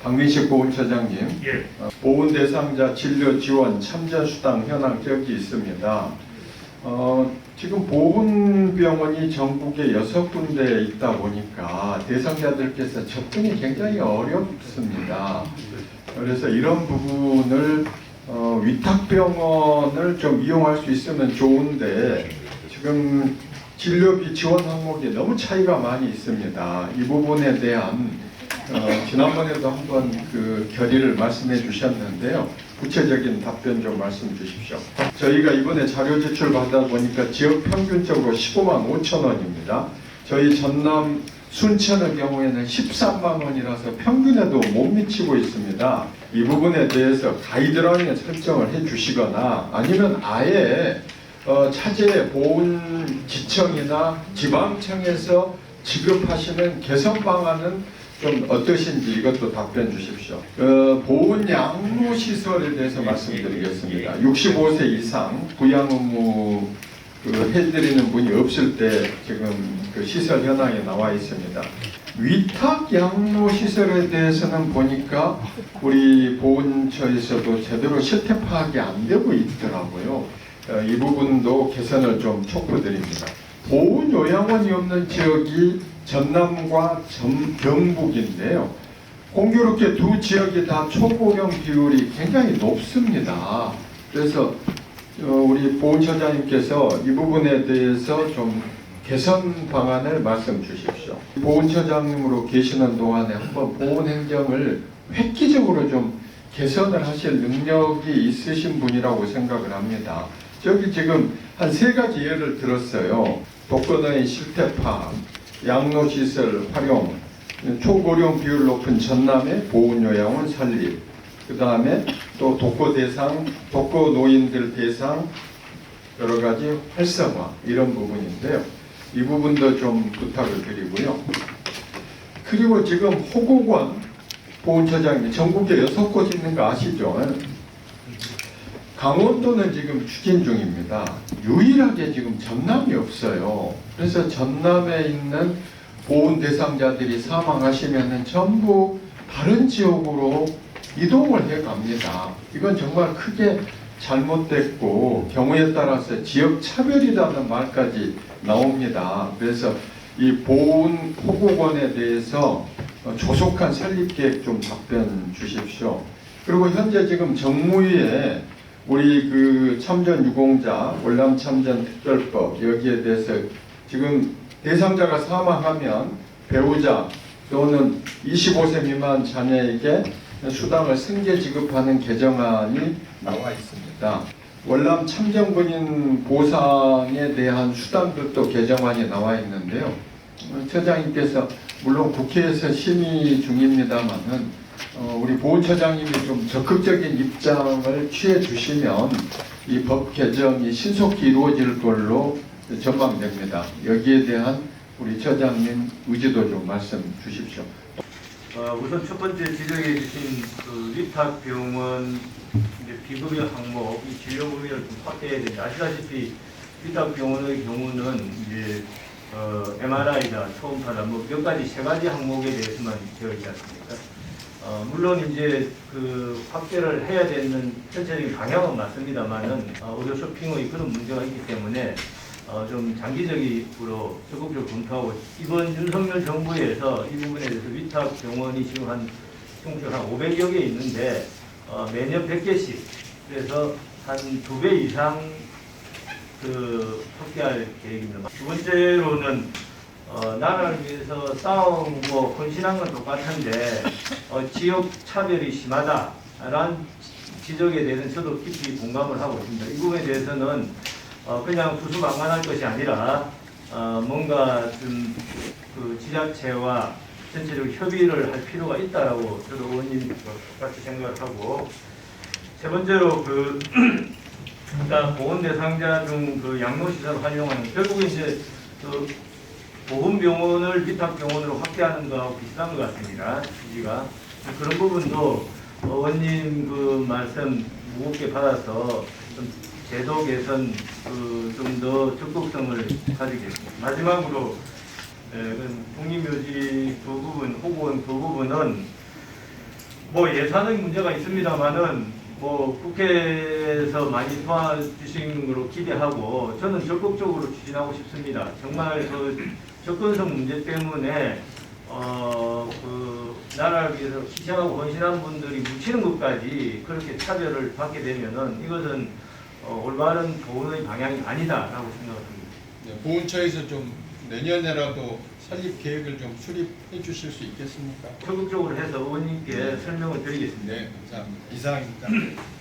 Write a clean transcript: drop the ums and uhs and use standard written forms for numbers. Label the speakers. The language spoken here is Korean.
Speaker 1: 박민식 보훈처장님,
Speaker 2: 예.
Speaker 1: 보훈 대상자 진료 지원 참전 수당 현황 여기 있습니다. 지금 보훈병원이 전국에 6군데 있다 보니까 대상자들께서 접근이 굉장히 어렵습니다. 그래서 이런 부분을 위탁병원을 좀 이용할 수 있으면 좋은데 지금 진료비 지원 항목이 너무 차이가 많이 있습니다. 이 부분에 대한 지난번에도 한번 그 결의를 말씀해 주셨는데요. 구체적인 답변 좀 말씀 주십시오. 저희가 이번에 자료 제출 받아 보니까 지역 평균적으로 15만 5천 원입니다. 저희 전남 순천의 경우에는 13만 원이라서 평균에도 못 미치고 있습니다. 이 부분에 대해서 가이드라인을 설정을 해 주시거나 아니면 아예 차제 보훈지청이나 지방청에서 지급하시는 개선 방안은 좀 어떠신지 이것도 답변 주십시오. 보훈 양로 시설에 대해서 말씀드리겠습니다. 65세 이상 부양 의무 해드리는 분이 없을 때 지금 그 시설 현황에 나와 있습니다. 위탁 양로 시설에 대해서는 보니까 우리 보훈처에서도 제대로 실태 파악이 안 되고 있더라고요. 이 부분도 개선을 좀 촉구드립니다. 보훈 요양원이 없는 지역이 전남과 경북인데요. 공교롭게 두 지역이 다 초고령 비율이 굉장히 높습니다. 그래서 우리 보훈처장님께서 이 부분에 대해서 좀 개선 방안을 말씀 주십시오. 보훈처장님으로 계시는 동안에 한번 보훈행정을 획기적으로 좀 개선을 하실 능력이 있으신 분이라고 생각을 합니다. 저기 지금 한 3가지 예를 들었어요. 독거노인 실태 파악, 양로시설 활용, 초고령 비율 높은 전남의 보훈요양원 설립, 그 다음에 또 독거노인들 대상 여러 가지 활성화 이런 부분인데요. 이 부분도 좀 부탁을 드리고요. 그리고 지금 호국원 보훈처장님 전국에 6곳 있는 거 아시죠? 강원도는 지금 추진 중입니다. 유일하게 지금 전남이 없어요. 그래서 전남에 있는 보훈 대상자들이 사망하시면 전부 다른 지역으로 이동을 해 갑니다. 이건 정말 크게 잘못됐고 경우에 따라서 지역 차별이라는 말까지 나옵니다. 그래서 이 보훈 호국원에 대해서 조속한 설립 계획 좀 답변 주십시오. 그리고 현재 지금 정무위에 우리 그 참전 유공자 월남 참전 특별법 여기에 대해서 지금 대상자가 사망하면 배우자 또는 25세 미만 자녀에게 수당을 승계 지급하는 개정안이 나와 있습니다. 월남 참전군인 보상에 대한 수당들도 개정안이 나와 있는데요. 처장님께서 물론 국회에서 심의 중입니다만은 우리 보훈처장님이 좀 적극적인 입장을 취해 주시면 이 법 개정이 신속히 이루어질 걸로 전망됩니다. 여기에 대한 우리 처장님 의지도 좀 말씀 주십시오.
Speaker 2: 우선 첫 번째 지적해 주신 그 위탁병원 비급여 항목, 이 진료 범위를 좀 확대해야 됩니다. 아시다시피 위탁병원의 경우는 이제 MRI다, 초음파다, 뭐 몇 가지 3가지 항목에 대해서만 되어 있지 않습니까? 물론 이제 그 확대를 해야 되는 전체적인 방향은 맞습니다만은 의료 쇼핑의 그런 문제가 있기 때문에 좀 장기적으로 적극적으로 검토하고 이번 윤석열 정부에서 이 부분에 대해서 위탁 병원이 지금 한 총수 한 500여 개 있는데 매년 100개씩 그래서 한 2배 이상 그 확대할 계획입니다. 두 번째로는 나라를 위해서 싸우고 헌신한 건 똑같은데 지역 차별이 심하다라는 지적에 대해서는 저도 깊이 공감을 하고 있습니다. 이 부분에 대해서는 그냥 수수방관할 것이 아니라 뭔가 좀 그 지자체와 전체적으로 협의를 할 필요가 있다라고 저도 의원님 같이 생각을 하고 세 번째로 그러니까 보훈 대상자 중 그 양로시설 활용하는 결국에 이제 그 보훈병원을 위탁병원으로 확대하는 거하고 비슷한 것 같습니다. 취지가 그런 부분도 의원님 그 말씀 무겁게 받아서 좀 제도 개선 좀 더 적극성을 가지겠습니다. 마지막으로 국립묘지 두 부분, 호구원 두 부분은 뭐 예산의 문제가 있습니다만은 뭐 국회에서 많이 도와주신 걸로 기대하고 저는 적극적으로 추진하고 싶습니다. 정말 그 접근성 문제 때문에 그 나라를 위해서 희생하고 헌신한 분들이 묻히는 것까지 그렇게 차별을 받게 되면은 이것은 올바른 보훈의 방향이 아니다라고 생각합니다.
Speaker 3: 네, 보훈처에서 좀 내년에라도 설립 계획을 좀 수립해 주실 수 있겠습니까?
Speaker 2: 적극적으로 해서 의원님께 설명을 드리겠습니다.
Speaker 3: 네, 감사합니다. 이상입니다.